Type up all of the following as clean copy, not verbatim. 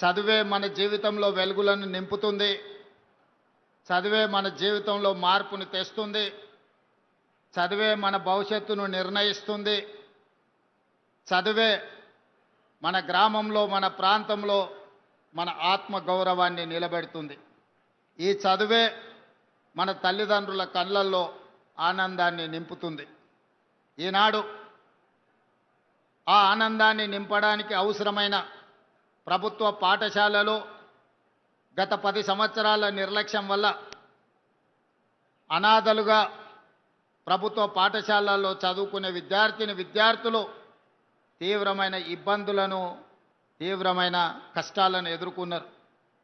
చదువే మన జీవితంలో వెలుగులను నింపుతుంది. చదువే మన జీవితంలో మార్పుని తెస్తుంది. చదువే మన భవిష్యత్తును నిర్ణయిస్తుంది. చదువే మన గ్రామంలో, మన ప్రాంతంలో మన ఆత్మ గౌరవాన్ని నిలబెడుతుంది. ఈ చదువే మన తల్లిదండ్రుల కళ్ళల్లో ఆనందాన్ని నింపుతుంది. ఈనాడు ఆ ఆనందాన్ని నింపడానికి అవసరమైన ప్రభుత్వ పాఠశాలలో గత 10 సంవత్సరాల నిర్లక్ష్యం వల్ల అనాథలుగా ప్రభుత్వ పాఠశాలల్లో చదువుకునే విద్యార్థులు తీవ్రమైన ఇబ్బందులను, తీవ్రమైన కష్టాలను ఎదుర్కొన్నారు.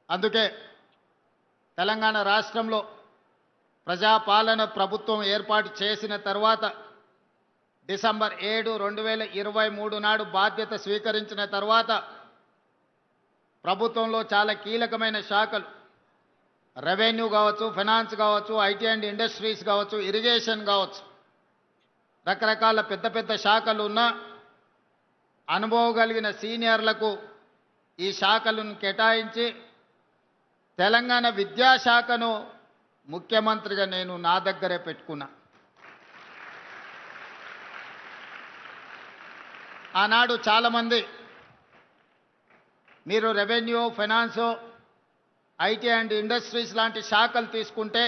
అందుకే తెలంగాణ రాష్ట్రంలో ప్రజాపాలన ప్రభుత్వం ఏర్పాటు చేసిన తర్వాత డిసెంబర్ 7, 2023 నాడు బాధ్యత స్వీకరించిన తర్వాత ప్రభుత్వంలో చాలా కీలకమైన శాఖలు, రెవెన్యూ కావచ్చు, ఫైనాన్స్ కావచ్చు, ఐటీ అండ్ ఇండస్ట్రీస్ కావచ్చు, ఇరిగేషన్ కావచ్చు, రకరకాల పెద్ద పెద్ద శాఖలు ఉన్న అనుభవం కలిగిన సీనియర్లకు ఈ శాఖలను కేటాయించి తెలంగాణ విద్యాశాఖను ముఖ్యమంత్రిగా నేను నా దగ్గరే పెట్టుకున్నా. ఆనాడు చాలామంది మీరు revenue, finance, IT and industries లాంటి శాఖలు తీసుకుంటే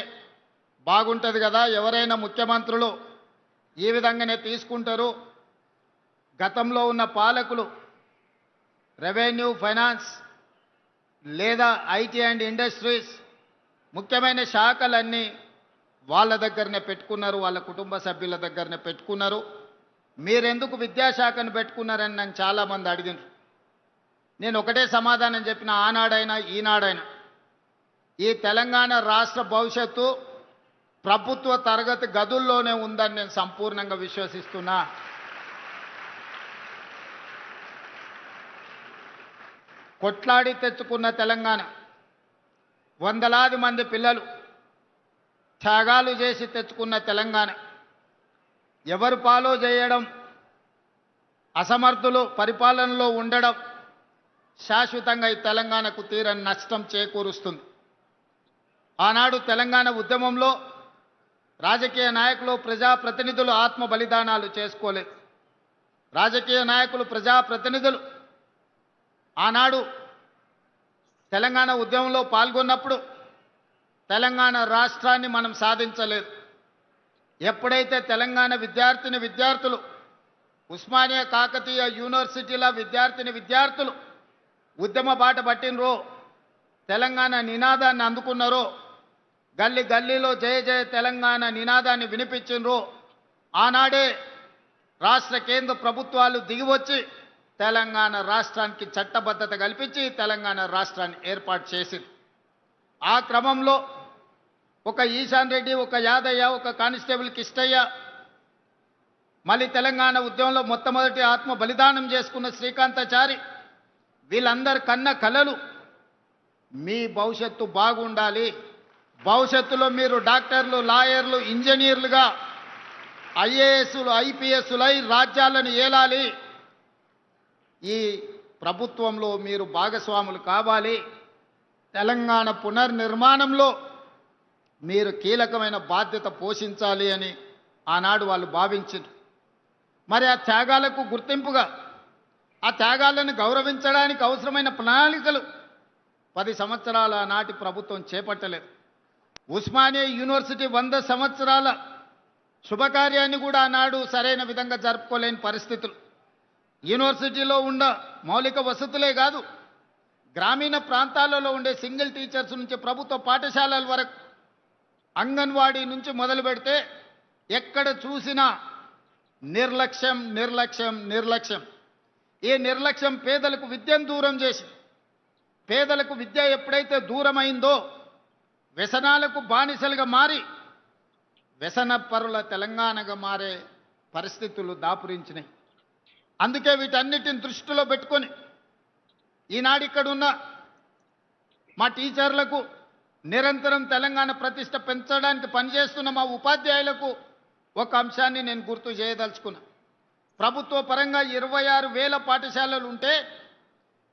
బాగుంటుంది కదా, ఎవరైనా ముఖ్యమంత్రులు ఈ విధంగానే తీసుకుంటారు. గతంలో ఉన్న పాలకులు రెవెన్యూ, ఫైనాన్స్ లేదా ఐటీ అండ్ ఇండస్ట్రీస్ ముఖ్యమైన శాఖలన్నీ వాళ్ళ దగ్గరనే పెట్టుకున్నారు, వాళ్ళ కుటుంబ సభ్యుల దగ్గరనే పెట్టుకున్నారు. మీరెందుకు విద్యాశాఖను పెట్టుకున్నారని నన్ను చాలామంది అడిగినారు. నేను ఒకటే సమాధానం చెప్పిన, ఆనాడైనా ఈనాడైనా ఈ తెలంగాణ రాష్ట్ర భవిష్యత్తు ప్రభుత్వ తరగతి గదుల్లోనే ఉందని నేను సంపూర్ణంగా విశ్వసిస్తున్నా. కొట్లాడి తెచ్చుకున్న తెలంగాణ, వందలాది మంది పిల్లలు త్యాగాలు చేసి తెచ్చుకున్న తెలంగాణ ఎవరు ఫాలో చేయడం, అసమర్థులు పరిపాలనలో ఉండడం శాశ్వతంగా ఈ తెలంగాణకు తీరని నష్టం చేకూరుస్తుంది. ఆనాడు తెలంగాణ ఉద్యమంలో రాజకీయ నాయకులు, ప్రజాప్రతినిధులు ఆత్మ బలిదానాలు చేసుకోలేదు. రాజకీయ నాయకులు, ప్రజాప్రతినిధులు ఆనాడు తెలంగాణ ఉద్యమంలో పాల్గొన్నప్పుడు తెలంగాణ రాష్ట్రాన్ని మనం సాధించలేదు. ఎప్పుడైతే తెలంగాణ విద్యార్థులు ఉస్మానియా కాకతీయ యూనివర్సిటీల విద్యార్థులు ఉద్యమ బాట పట్టినరో, తెలంగాణ నినాదాన్ని అందుకున్నారో, గల్లీ గల్లీలో జయ జయ తెలంగాణ నినాదాన్ని వినిపించినరో, ఆనాడే రాష్ట్ర కేంద్ర ప్రభుత్వాలు దిగివచ్చి తెలంగాణ రాష్ట్రానికి చట్టబద్ధత కల్పించి తెలంగాణ రాష్ట్రాన్ని ఏర్పాటు చేసింది. ఆ క్రమంలో ఒక ఈశాన్ రెడ్డి, ఒక యాదయ్య, ఒక కానిస్టేబుల్ కిష్టయ్య, మళ్ళీ తెలంగాణ ఉద్యమంలో మొట్టమొదటి ఆత్మ బలిదానం చేసుకున్న శ్రీకాంతాచారి, వీళ్ళందరి కన్న కలలు మీ భవిష్యత్తు బాగుండాలి, భవిష్యత్తులో మీరు డాక్టర్లు, లాయర్లు, ఇంజనీర్లుగా, ఐఏఎస్లు, ఐపీఎస్లై రాజ్యాలను ఏలాలి, ఈ ప్రభుత్వంలో మీరు భాగస్వాములు కావాలి, తెలంగాణ పునర్నిర్మాణంలో మీరు కీలకమైన బాధ్యత పోషించాలి అని ఆనాడు వాళ్ళు భావించారు. మరి ఆ త్యాగాలకు గుర్తింపుగా, ఆ త్యాగాలను గౌరవించడానికి అవసరమైన ప్రణాళికలు 10 సంవత్సరాల నాటి ప్రభుత్వం చేపట్టలేదు. ఉస్మానియా యూనివర్సిటీ 100 సంవత్సరాల శుభకార్యాన్ని కూడా ఆనాడు సరైన విధంగా జరుపుకోలేని పరిస్థితులు. యూనివర్సిటీలో ఉన్న మౌలిక వసతులే కాదు, గ్రామీణ ప్రాంతాలలో ఉండే సింగిల్ టీచర్స్ నుంచి ప్రభుత్వ పాఠశాలల వరకు, అంగన్వాడీ నుంచి మొదలు పెడితే ఎక్కడ చూసినా నిర్లక్ష్యం, నిర్లక్ష్యం, నిర్లక్ష్యం. ఈ నిర్లక్ష్యం పేదలకు విద్యను దూరం చేసి, పేదలకు విద్య ఎప్పుడైతే దూరమైందో వ్యసనాలకు బానిసలుగా మారి వ్యసన పరుల తెలంగాణగా మారే పరిస్థితులు దాపురించినాయి. అందుకే వీటన్నిటిని దృష్టిలో పెట్టుకొని ఈనాడు ఇక్కడున్న మా టీచర్లకు, నిరంతరం తెలంగాణ ప్రతిష్ట పెంచడానికి పనిచేస్తున్న మా ఉపాధ్యాయులకు ఒక అంశాన్ని నేను గుర్తు చేయదలుచుకున్నా. ప్రభుత్వ పరంగా 26,000 పాఠశాలలు ఉంటే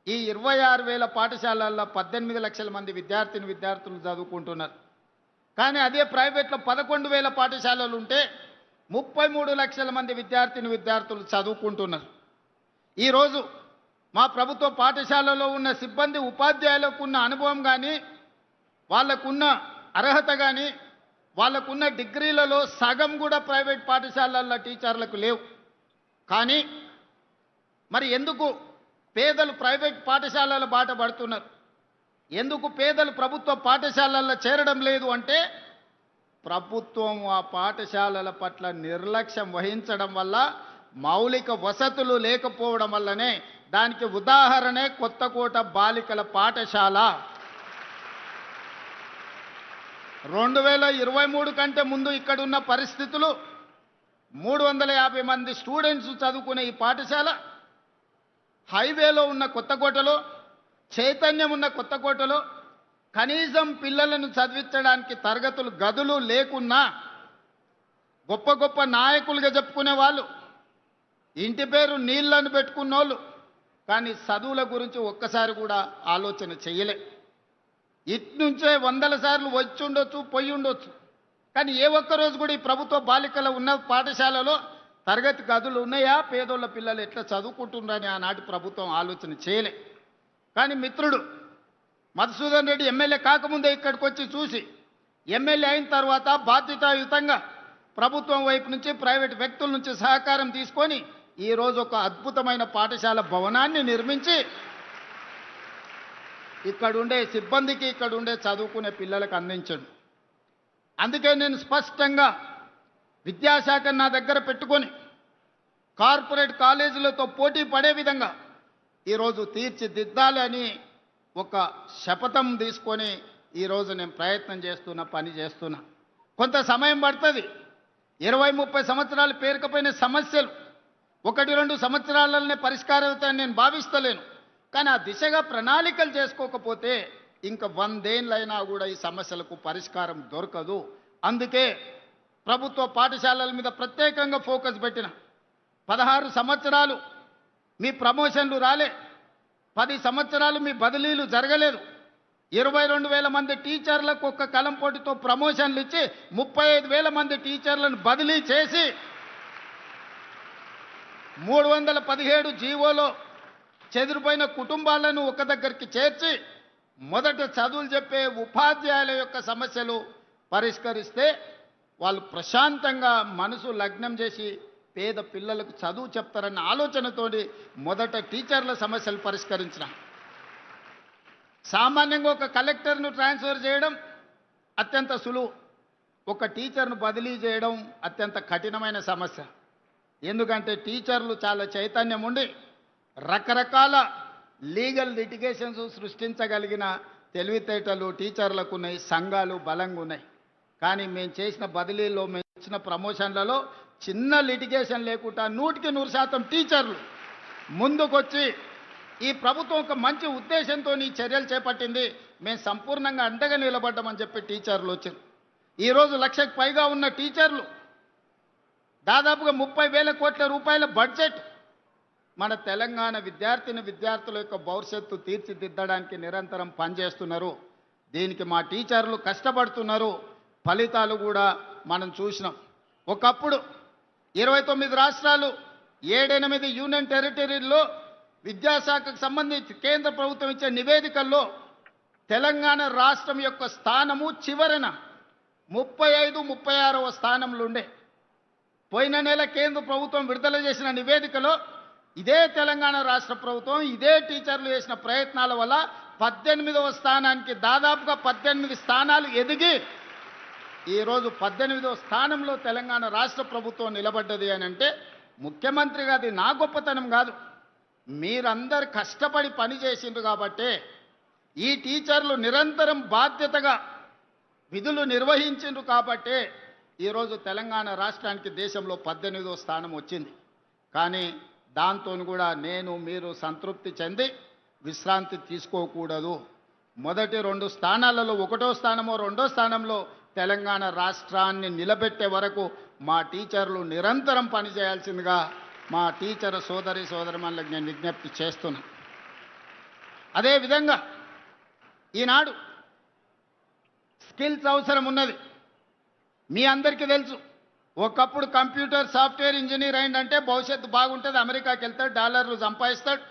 ఈ 26,000 పాఠశాలల్లో 18 లక్షల మంది విద్యార్థులు చదువుకుంటున్నారు. కానీ అదే ప్రైవేట్లో 11,000 పాఠశాలలు ఉంటే 33 లక్షల మంది విద్యార్థులు చదువుకుంటున్నారు. ఈరోజు మా ప్రభుత్వ పాఠశాలలో ఉన్న సిబ్బంది ఉపాధ్యాయులకు ఉన్న అనుభవం కానీ, వాళ్ళకున్న అర్హత కానీ, వాళ్ళకున్న డిగ్రీలలో సగం కూడా ప్రైవేట్ పాఠశాలల్లో టీచర్లకు లేవు. కానీ మరి ఎందుకు పేదలు ప్రైవేట్ పాఠశాలల బాట పడుతున్నారు? ఎందుకు పేదలు ప్రభుత్వ పాఠశాలల్లో చేరడం లేదు అంటే, ప్రభుత్వం ఆ పాఠశాలల పట్ల నిర్లక్ష్యం వహించడం వల్ల, మౌలిక వసతులు లేకపోవడం వల్లనే. దానికి ఉదాహరణే కొత్తకోట బాలికల పాఠశాల. 2023 కంటే ముందు ఇక్కడున్న పరిస్థితులు 350 మంది స్టూడెంట్స్ చదువుకునే ఈ పాఠశాల హైవేలో ఉన్న కొత్తకోటలో, చైతన్యం ఉన్న కొత్తకోటలో కనీసం పిల్లలను చదివించడానికి తరగతులు గదులు లేకున్నా, గొప్ప గొప్ప నాయకులుగా చెప్పుకునే వాళ్ళు, ఇంటి పేరు నీళ్ళని పెట్టుకున్నోళ్ళు, కానీ చదువుల గురించి ఒక్కసారి కూడా ఆలోచన చేయలే. ఇట్నుంచే 100 సార్లు వచ్చి ఉండొచ్చు, పోయి ఉండొచ్చు, కానీ ఏ ఒక్కరోజు కూడా ఈ ప్రభుత్వ బాలికల ఉన్న పాఠశాలలో తరగతి గదులు ఉన్నాయా, పేదోళ్ళ పిల్లలు ఎట్లా చదువుకుంటున్నారని ఆనాటి ప్రభుత్వం ఆలోచన చేయలే. కానీ మిత్రుడు మధుసూదన్ రెడ్డి ఎమ్మెల్యే కాకముందే ఇక్కడికి వచ్చి చూసి, ఎమ్మెల్యే అయిన తర్వాత బాధ్యతాయుతంగా ప్రభుత్వం వైపు నుంచి, ప్రైవేట్ వ్యక్తుల నుంచి సహకారం తీసుకొని ఈరోజు ఒక అద్భుతమైన పాఠశాల భవనాన్ని నిర్మించి ఇక్కడుండే సిబ్బందికి, ఇక్కడుండే చదువుకునే పిల్లలకు అందించండి. అందుకే నేను స్పష్టంగా విద్యాశాఖ నా దగ్గర పెట్టుకొని కార్పొరేట్ కాలేజీలతో పోటీ పడే విధంగా ఈరోజు తీర్చిదిద్దాలి అని ఒక శపథం తీసుకొని ఈరోజు నేను ప్రయత్నం పని చేస్తున్నా. కొంత సమయం పడుతుంది. 20-30 సంవత్సరాలు పేరుకపోయిన సమస్యలు 1-2 సంవత్సరాలనే పరిష్కారం అవుతాయని నేను భావిస్తలేను. కానీ ఆ దిశగా ప్రణాళికలు చేసుకోకపోతే ఇంకా 100 ఏళ్ళైనా కూడా ఈ సమస్యలకు పరిష్కారం దొరకదు. అందుకే ప్రభుత్వ పాఠశాలల మీద ప్రత్యేకంగా ఫోకస్ పెట్టిన. 16 సంవత్సరాలు మీ ప్రమోషన్లు రాలే, 10 సంవత్సరాలు మీ బదిలీలు జరగలేదు. 22,000 మంది టీచర్లకు ఒక్క కలం పోటీతో ప్రమోషన్లు ఇచ్చి 35,000 మంది టీచర్లను బదిలీ చేసి 317 జీవోలో చెదిరిపోయిన కుటుంబాలను ఒక దగ్గరికి చేర్చి మొదట చదువులు చెప్పే ఉపాధ్యాయుల యొక్క సమస్యలు పరిష్కరిస్తే వాళ్ళు ప్రశాంతంగా మనసు లగ్నం చేసి పేద పిల్లలకు చదువు చెప్తారన్న ఆలోచనతోటి మొదట టీచర్ల సమస్యలు పరిష్కరించిన. సామాన్యంగా ఒక కలెక్టర్ను ట్రాన్స్ఫర్ చేయడం అత్యంత సులువు, ఒక టీచర్ను బదిలీ చేయడం అత్యంత కఠినమైన సమస్య. ఎందుకంటే టీచర్లు చాలా చైతన్యం ఉండి రకరకాల లీగల్ లిటిగేషన్స్ సృష్టించగలిగిన తెలివితేటలు టీచర్లకు ఉన్నాయి, సంఘాలు బలంగా ఉన్నాయి. కానీ మేము చేసిన బదిలీలో, మేము ఇచ్చిన ప్రమోషన్లలో చిన్న లిటిగేషన్ లేకుండా 100% టీచర్లు ముందుకొచ్చి ఈ ప్రభుత్వం ఒక మంచి ఉద్దేశంతో ఈ చర్యలు చేపట్టింది, మేము సంపూర్ణంగా అండగా నిలబడ్డామని చెప్పి టీచర్లు వచ్చారు. ఈరోజు 1,00,000కు పైగా ఉన్న టీచర్లు, దాదాపుగా 30,000 కోట్ల రూపాయల బడ్జెట్ మన తెలంగాణ విద్యార్థుల యొక్క భవిష్యత్తు తీర్చిదిద్దడానికి నిరంతరం పనిచేస్తున్నారు. దీనికి మా టీచర్లు కష్టపడుతున్నారు. ఫలితాలు కూడా మనం చూసినాం. ఒకప్పుడు 29 రాష్ట్రాలు, 7-8 యూనియన్ టెరిటరీల్లో విద్యాశాఖకు సంబంధించి కేంద్ర ప్రభుత్వం ఇచ్చే నివేదికల్లో తెలంగాణ రాష్ట్రం యొక్క స్థానము చివరన 35-36వ స్థానంలో ఉండే. పోయిన నెల కేంద్ర ప్రభుత్వం విడుదల చేసిన నివేదికలో ఇదే తెలంగాణ రాష్ట్ర ప్రభుత్వం, ఇదే టీచర్లు చేసిన ప్రయత్నాల వల్ల 18వ స్థానానికి, దాదాపుగా 18 స్థానాలు ఎదిగి ఈరోజు 18వ స్థానంలో తెలంగాణ రాష్ట్ర ప్రభుత్వం నిలబడ్డది అని అంటే ముఖ్యమంత్రిగా అది నా గొప్పతనం కాదు, మీరందరు కష్టపడి పని చేసిండ్రు కాబట్టే, ఈ టీచర్లు నిరంతరం బాధ్యతగా విధులు నిర్వహించిండ్రు కాబట్టే ఈరోజు తెలంగాణ రాష్ట్రానికి దేశంలో 18వ స్థానం వచ్చింది. కానీ దాంతో కూడా నేను మీరు సంతృప్తి చెంది విశ్రాంతి తీసుకోకూడదు. మొదటి 2 స్థానాలలో 1వ స్థానమో 2వ స్థానంలో తెలంగాణ రాష్ట్రాన్ని నిలబెట్టే వరకు మా టీచర్లు నిరంతరం పనిచేయాల్సిందిగా మా టీచర్ సోదరిమణులకు నేను విజ్ఞప్తి చేస్తున్నా. అదేవిధంగా ఈనాడు స్కిల్స్ అవసరం ఉన్నది. మీ అందరికీ తెలుసు, ఒకప్పుడు కంప్యూటర్ సాఫ్ట్వేర్ ఇంజనీర్ అయిందంటే భవిష్యత్తు బాగుంటుంది, అమెరికాకి వెళ్తాడు, డాలర్లు సంపాదిస్తాడు,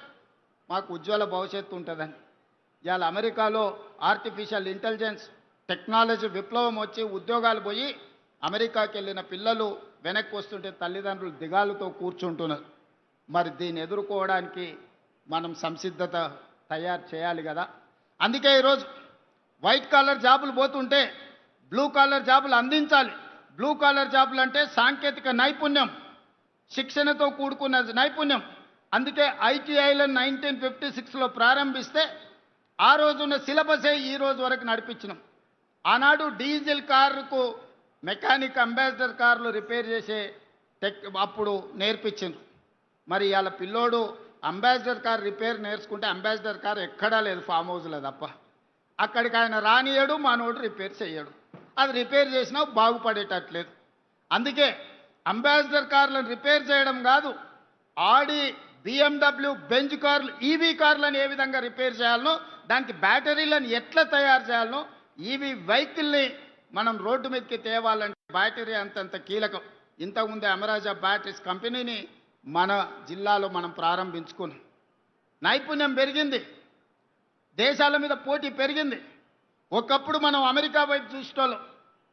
మాకు ఉజ్వల భవిష్యత్తు ఉంటుందని. ఇవాళ అమెరికాలో ఆర్టిఫిషియల్ ఇంటెలిజెన్స్ టెక్నాలజీ విప్లవం వచ్చి ఉద్యోగాలు పోయి అమెరికాకి వెళ్ళిన పిల్లలు వెనక్కి వస్తుంటే తల్లిదండ్రులు దిగాలుతో కూర్చుంటున్నారు. మరి దీన్ని ఎదుర్కోవడానికి మనం సంసిద్ధత తయారు చేయాలి కదా. అందుకే ఈరోజు వైట్ కాలర్ జాబులు పోతుంటే బ్లూ కాలర్ జాబులు అందించాలి. బ్లూ కాలర్ జాబులు అంటే సాంకేతిక నైపుణ్యం, శిక్షణతో కూడుకున్న నైపుణ్యం. అందుకే ఐటీఐలను 1956లో ప్రారంభిస్తే ఆ రోజున్న సిలబసే ఈ రోజు వరకు నడిపించినాం. ఆనాడు డీజిల్ కారుకు మెకానిక్ అంబాసిడర్ కార్లు రిపేర్ చేసే అప్పుడు నేర్పించింది. మరి ఇవాళ పిల్లోడు అంబాసిడర్ కార్ రిపేర్ నేర్చుకుంటే అంబాసిడర్ కార్ ఎక్కడా లేదు, ఫామ్ హౌస్లో తప్ప. అక్కడికి ఆయన రానియడు, మనోడు రిపేర్ చేయడు. అది రిపేర్ చేసినా బాగుపడేటట్లేదు. అందుకే అంబాసిడర్ కార్లను రిపేర్ చేయడం కాదు, ఆడి BMW బెంజ్ కార్లు ఈవీ కార్లను ఏ విధంగా రిపేర్ చేయాలనో, దానికి బ్యాటరీలను ఎట్లా తయారు చేయాలనో, ఈవీ వెహికల్ని మనం రోడ్డు మీదకి తేవాలంటే బ్యాటరీ అంతంత కీలకం. ఇంతకుముందే అమరాజా బ్యాటరీస్ కంపెనీని మన జిల్లాలో మనం ప్రారంభించుకున్నాం. నైపుణ్యం పెరిగింది, దేశాల మీద పోటీ పెరిగింది. ఒకప్పుడు మనం అమెరికా వైపు చూసేటోళ్ళం.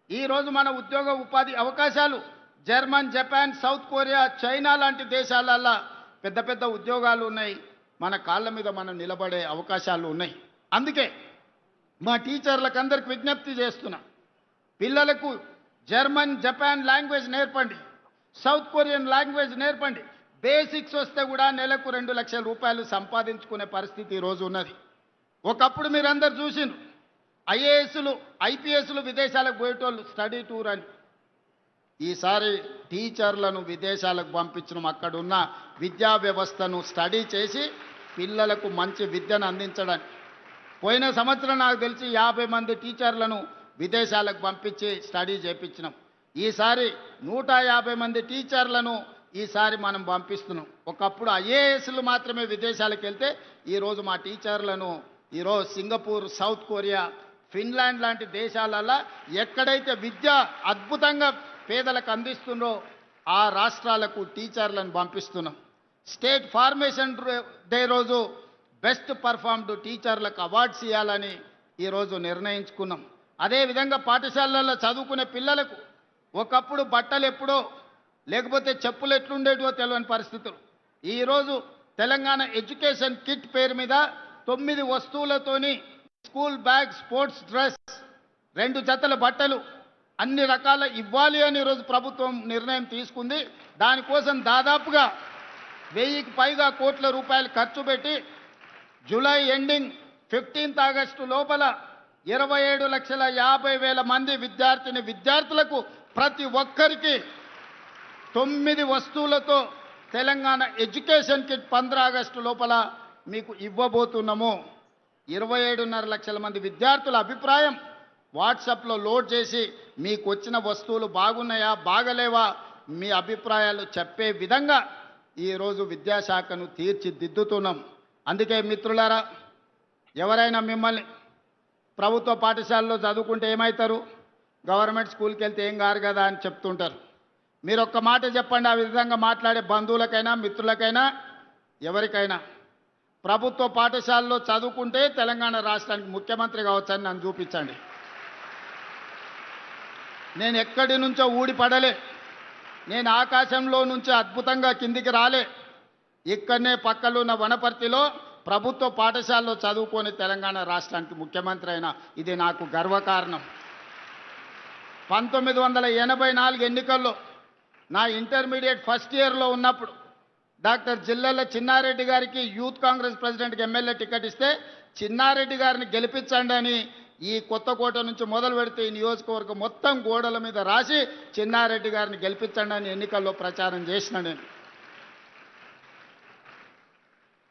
ఈరోజు మన ఉద్యోగ ఉపాధి అవకాశాలు German, Japan, south Korea, China లాంటి దేశాలల్లో పెద్ద పెద్ద ఉద్యోగాలు ఉన్నాయి. మన కాళ్ళ మీద మనం నిలబడే అవకాశాలు ఉన్నాయి. అందుకే మా టీచర్లకు అందరికి విజ్ఞప్తి చేస్తున్నా, పిల్లలకు జర్మన్, జపాన్ లాంగ్వేజ్ నేర్పండి, సౌత్ కొరియన్ లాంగ్వేజ్ నేర్పండి. బేసిక్స్ వస్తే కూడా నెలకు 2 లక్షల రూపాయలు సంపాదించుకునే పరిస్థితి ఈరోజు ఉన్నది. ఒకప్పుడు మీరందరూ చూసిండ్రు, ఐఏఎస్లు, ఐపీఎస్లు విదేశాలకు పోయేటోళ్ళు స్టడీ టూర్ అని. ఈసారి టీచర్లను విదేశాలకు పంపించడం, అక్కడున్న విద్యా వ్యవస్థను స్టడీ చేసి పిల్లలకు మంచి విద్యను అందించడానికి. పోయిన సంవత్సరం నాకు తెలిసి 50 మంది టీచర్లను విదేశాలకు పంపించి స్టడీ చేయించినాం. ఈసారి 150 మంది టీచర్లను ఈసారి మనం పంపిస్తున్నాం. ఒకప్పుడు ఐఏఎస్లు మాత్రమే విదేశాలకు వెళ్తే ఈరోజు మా టీచర్లను ఈరోజు సింగపూర్, సౌత్ కొరియా, ఫిన్లాండ్ లాంటి దేశాలలో ఎక్కడైతే విద్య అద్భుతంగా పేదలకు అందిస్తుందో ఆ రాష్ట్రాలకు టీచర్లను పంపిస్తున్నాం. స్టేట్ ఫార్మేషన్ డే రోజు బెస్ట్ పర్ఫార్మ్డ్ టీచర్లకు అవార్డ్స్ ఇవ్వాలని ఈరోజు నిర్ణయించుకున్నాం. అదేవిధంగా పాఠశాలల్లో చదువుకునే పిల్లలకు ఒకప్పుడు బట్టలు ఎప్పుడో లేకపోతే చెప్పులు ఎట్లుండేటివో తెలియని పరిస్థితులు. ఈరోజు తెలంగాణ ఎడ్యుకేషన్ కిట్ పేరు మీద 9 వస్తువులతోని స్కూల్ బ్యాగ్, స్పోర్ట్స్ డ్రెస్, 2 జతల బట్టలు అన్ని రకాల ఇవ్వాలి అని ఈరోజు ప్రభుత్వం నిర్ణయం తీసుకుంది. దానికోసం దాదాపుగా 1000కి పైగా కోట్ల రూపాయలు ఖర్చు పెట్టి జూలై ఎండింగ్ 15th ఆగస్టు లోపల 27,50,000 మంది విద్యార్థులకు ప్రతి ఒక్కరికి 9 వస్తువులతో తెలంగాణ ఎడ్యుకేషన్ కిట్ 15 ఆగస్టు లోపల మీకు ఇవ్వబోతున్నాము. 27.5 లక్షల మంది విద్యార్థుల అభిప్రాయం వాట్సాప్లో లోడ్ చేసి మీకు వచ్చిన వస్తువులు బాగున్నాయా, బాగలేవా, మీ అభిప్రాయాలు చెప్పే విధంగా ఈరోజు విద్యాశాఖను తీర్చిదిద్దుతున్నాం. అందుకే మిత్రులారా, ఎవరైనా మిమ్మల్ని ప్రభుత్వ పాఠశాలలో చదువుకుంటే ఏమవుతారు, గవర్నమెంట్ స్కూల్కి వెళ్తే ఏం కారు కదా అని చెప్తుంటారు. మీరు ఒక్క మాట చెప్పండి, ఆ విధంగా మాట్లాడే బంధువులకైనా, మిత్రులకైనా, ఎవరికైనా ప్రభుత్వ పాఠశాలలో చదువుకుంటే తెలంగాణ రాష్ట్రానికి ముఖ్యమంత్రి కావచ్చని నన్ను చూపించండి. నేను ఎక్కడి నుంచో ఊడిపడలే, నేను ఆకాశంలో నుంచి అద్భుతంగా కిందికి రాలే. ఇక్కడనే పక్కలున్న వనపర్తిలో ప్రభుత్వ పాఠశాలలో చదువుకొని తెలంగాణ రాష్ట్రానికి ముఖ్యమంత్రి అయినా ఇది నాకు గర్వకారణం. 1984 ఎన్నికల్లో నా ఇంటర్మీడియట్ ఫస్ట్ ఇయర్లో ఉన్నప్పుడు డాక్టర్ జిల్లెల చిన్నారెడ్డి గారికి యూత్ కాంగ్రెస్ ప్రెసిడెంట్కి ఎమ్మెల్యే టికెట్ ఇస్తే చిన్నారెడ్డి గారిని గెలిపించండి అని ఈ కొత్తకోట నుంచి మొదలు పెడితే ఈ నియోజకవర్గం మొత్తం గోడల మీద రాసి చిన్నారెడ్డి గారిని గెలిపించండి అని ఎన్నికల్లో ప్రచారం చేసిన నేను.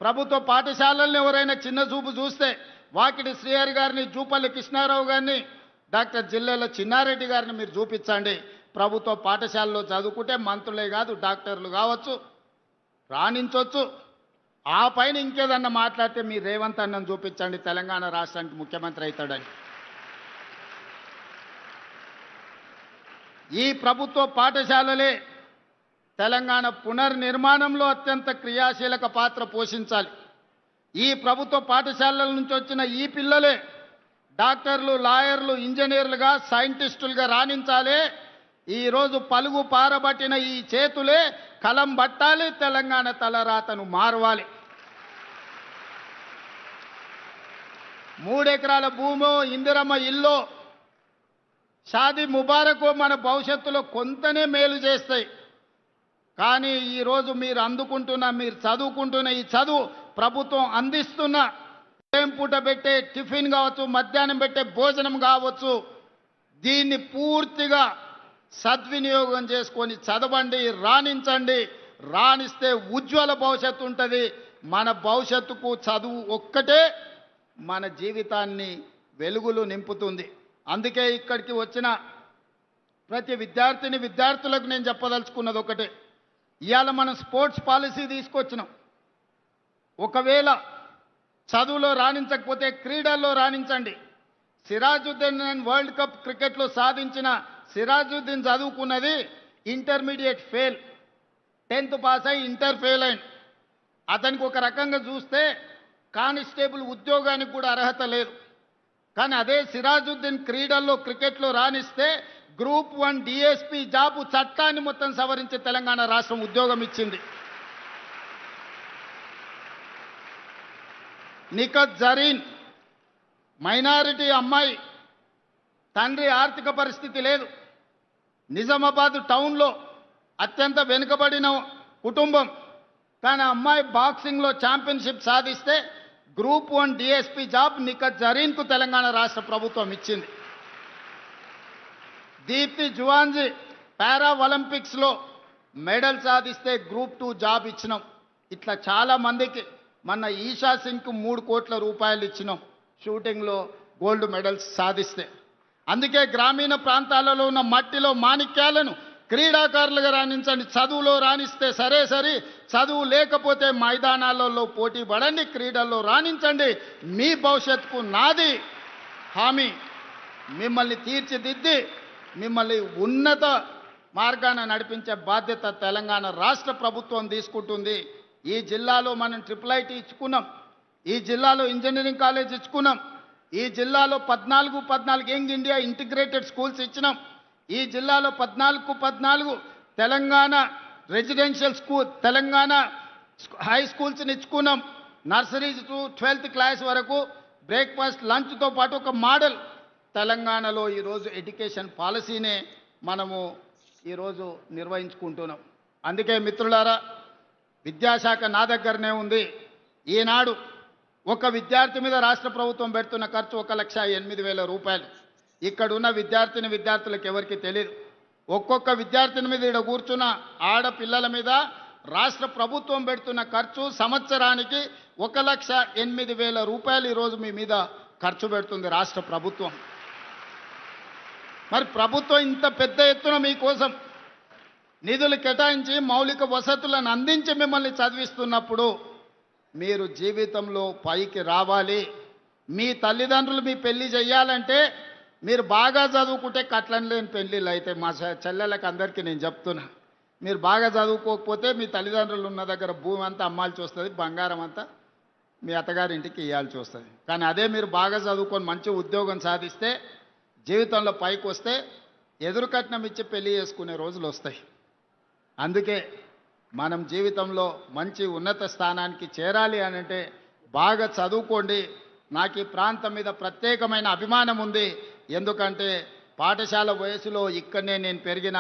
ప్రభుత్వ పాఠశాలలను ఎవరైనా చిన్న చూపు చూస్తే వాకిటి శ్రీహరి గారిని, జూపల్లి కృష్ణారావు గారిని, డాక్టర్ జిల్లెల చిన్నారెడ్డి గారిని మీరు చూపించండి. ప్రభుత్వ పాఠశాలలో చదువుకుంటే మంత్రులే కాదు డాక్టర్లు కావచ్చు, రాణించవచ్చు. ఆ పైన ఇంకేదన్నా మాట్లాడితే మీ రేవంత్ అన్నను చూపించండి తెలంగాణ రాష్ట్రానికి ముఖ్యమంత్రి అవుతాడని. ఈ ప్రభుత్వ పాఠశాలలే తెలంగాణ పునర్నిర్మాణంలో అత్యంత క్రియాశీలక పాత్ర పోషించాలి. ఈ ప్రభుత్వ పాఠశాలల నుంచి వచ్చిన ఈ పిల్లలే డాక్టర్లు, లాయర్లు, ఇంజనీర్లుగా, సైంటిస్టులుగా రాణించాలి. ఈరోజు పలుగు పారబట్టిన ఈ చేతులే కలం బట్టాలి, తెలంగాణ తలరాతను మారవాలి. 3 ఎకరాల భూమో, ఇందిరమ్మ ఇల్లో, షాదీ ముబారకో మన భవిష్యత్తులో కొంతనే మేలు చేస్తాయి. కానీ ఈరోజు మీరు అందుకుంటున్న, మీరు చదువుకుంటున్న ఈ చదువు, ప్రభుత్వం అందిస్తున్న ఉదయం పూట పెట్టే టిఫిన్ కావచ్చు, మధ్యాహ్నం పెట్టే భోజనం కావచ్చు, దీన్ని పూర్తిగా సద్వినియోగం చేసుకొని చదవండి, రాణించండి. రాణిస్తే ఉజ్వల భవిష్యత్తు ఉంటుంది. మన భవిష్యత్తుకు చదువు ఒక్కటే మన జీవితాన్ని వెలుగులు నింపుతుంది. అందుకే ఇక్కడికి వచ్చిన ప్రతి విద్యార్థులకు నేను చెప్పదలుచుకున్నది ఒకటే. ఇవాళ మనం స్పోర్ట్స్ పాలసీ తీసుకొచ్చినాం. ఒకవేళ చదువులో రాణించకపోతే క్రీడల్లో రాణించండి. సిరాజుద్దీన్ వరల్డ్ కప్ క్రికెట్లో సాధించిన సిరాజుద్దీన్ చదువుకున్నది ఇంటర్మీడియట్ ఫెయిల్, 10th పాస్ అయి ఇంటర్ ఫెయిల్ అయింది. అతనికి ఒక రకంగా చూస్తే కానిస్టేబుల్ ఉద్యోగానికి కూడా అర్హత లేదు. కానీ అదే సిరాజుద్దీన్ క్రీడల్లో, క్రికెట్లో రాణిస్తే గ్రూప్ 1 DSP జాబు చట్టాన్ని మొత్తం సవరించి తెలంగాణ రాష్ట్రం ఉద్యోగం ఇచ్చింది. నిఖత్ జరీన్ మైనారిటీ అమ్మాయి, తండ్రి ఆర్థిక పరిస్థితి లేదు, నిజామాబాద్ టౌన్లో అత్యంత వెనుకబడిన కుటుంబం. కానీ అమ్మాయి బాక్సింగ్లో ఛాంపియన్షిప్ సాధిస్తే గ్రూప్ 1 DSP జాబ్ నిఖత్ జరీన్కు తెలంగాణ రాష్ట్ర ప్రభుత్వం ఇచ్చింది. దీప్తి జువాన్జీ పారా ఒలింపిక్స్లో మెడల్ సాధిస్తే గ్రూప్ 2 జాబ్ ఇచ్చినాం. ఇట్లా చాలా మందికి, మన ఈషా సింగ్కు 3 కోట్ల రూపాయలు ఇచ్చినాం షూటింగ్లో గోల్డ్ మెడల్స్ సాధిస్తే. అందుకే గ్రామీణ ప్రాంతాలలో ఉన్న మట్టిలో మాణిక్యాలను క్రీడాకారులుగా రాణించండి. చదువులో రాణిస్తే సరే, చదువు లేకపోతే మైదానాలలో పోటీ పడండి, క్రీడల్లో రాణించండి. మీ భవిష్యత్తుకు నాది హామీ. మిమ్మల్ని తీర్చిదిద్ది మిమ్మల్ని ఉన్నత మార్గాన నడిపించే బాధ్యత తెలంగాణ రాష్ట్ర ప్రభుత్వం తీసుకుంటుంది. ఈ జిల్లాలో మనం IIIT ఇచ్చుకున్నాం, ఈ జిల్లాలో ఇంజనీరింగ్ కాలేజ్ ఇచ్చుకున్నాం, ఈ జిల్లాలో 14 యంగ్ ఇండియా ఇంటిగ్రేటెడ్ స్కూల్స్ ఇచ్చినాం, ఈ జిల్లాలో 14 Telangana residential school, Telangana high స్కూల్స్ని ఇచ్చుకున్నాం. నర్సరీ టు 12th క్లాస్ వరకు బ్రేక్ఫాస్ట్, లంచ్తో పాటు ఒక మోడల్ తెలంగాణలో ఈరోజు ఎడ్యుకేషన్ పాలసీనే మనము ఈరోజు నిర్వహించుకుంటున్నాం. అందుకే మిత్రులారా, విద్యాశాఖ నా దగ్గరనే ఉంది. ఈనాడు ఒక విద్యార్థి మీద రాష్ట్ర ప్రభుత్వం పెడుతున్న ఖర్చు 1,08,000 రూపాయలు. ఇక్కడున్న విద్యార్థులకు ఎవరికి తెలియదు. ఒక్కొక్క విద్యార్థిని మీద ఇక్కడ కూర్చున్న ఆడపిల్లల మీద రాష్ట్ర ప్రభుత్వం పెడుతున్న ఖర్చు సంవత్సరానికి 1,08,000 రూపాయలు ఈరోజు మీ మీద ఖర్చు పెడుతుంది రాష్ట్ర ప్రభుత్వం. మరి ప్రభుత్వం ఇంత పెద్ద ఎత్తున మీకోసం నిధులు కేటాయించి మౌలిక వసతులను అందించి మిమ్మల్ని చదివిస్తున్నప్పుడు మీరు జీవితంలో పైకి రావాలి. మీ తల్లిదండ్రులు మీ పెళ్లి చేయాలంటే మీరు బాగా చదువుకుంటే కట్లం లేని పెళ్ళిళ్ళు అయితే మా చెల్లెళ్ళకి అందరికీ నేను చెప్తున్నా. మీరు బాగా చదువుకోకపోతే మీ తల్లిదండ్రులు ఉన్న దగ్గర భూమి అంతా అమ్మాల్సి వస్తుంది, బంగారం అంతా మీ అత్తగారింటికి ఇవ్వాల్సి వస్తుంది. కానీ అదే మీరు బాగా చదువుకొని మంచి ఉద్యోగం సాధిస్తే, జీవితంలో పైకి వస్తే ఎదురు కట్నం ఇచ్చి పెళ్లి చేసుకునే రోజులు వస్తాయి. అందుకే మనం జీవితంలో మంచి ఉన్నత స్థానానికి చేరాలి అనంటే బాగా చదువుకోండి. నాకు ఈ ప్రాంతం మీద ప్రత్యేకమైన అభిమానం ఉంది. ఎందుకంటే పాఠశాల వయసులో ఇక్కడనే నేను పెరిగిన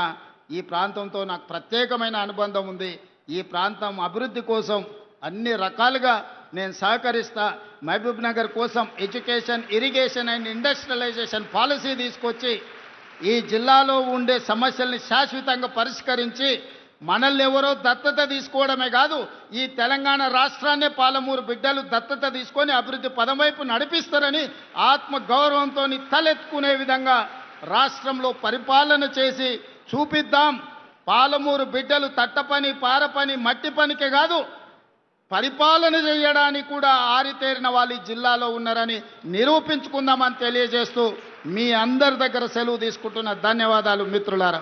ఈ ప్రాంతంతో నాకు ప్రత్యేకమైన అనుబంధం ఉంది. ఈ ప్రాంతం అభివృద్ధి కోసం అన్ని రకాలుగా నేను సహకరిస్తా. మహబూబ్ నగర్ కోసం education, irrigation and industrialization policy తీసుకొచ్చి ఈ జిల్లాలో ఉండే సమస్యల్ని శాశ్వతంగా పరిష్కరించి మనల్ని ఎవరో దత్తత తీసుకోవడమే కాదు, ఈ తెలంగాణ రాష్ట్రాన్నే పాలమూరు బిడ్డలు దత్తత తీసుకొని అభివృద్ధి పదం వైపు నడిపిస్తారని ఆత్మ గౌరవంతో తలెత్తుకునే విధంగా రాష్ట్రంలో పరిపాలన చేసి చూపిద్దాం. పాలమూరు బిడ్డలు తట్టపని, పారపని, మట్టి పనికే కాదు, పరిపాలన చేయడానికి కూడా ఆరితేరిన వాళ్ళు ఈ జిల్లాలో ఉన్నారని నిరూపించుకుందామని తెలియజేస్తూ మీ అందరి దగ్గర సెలవు తీసుకుంటున్న ధన్యవాదాలు మిత్రులారా.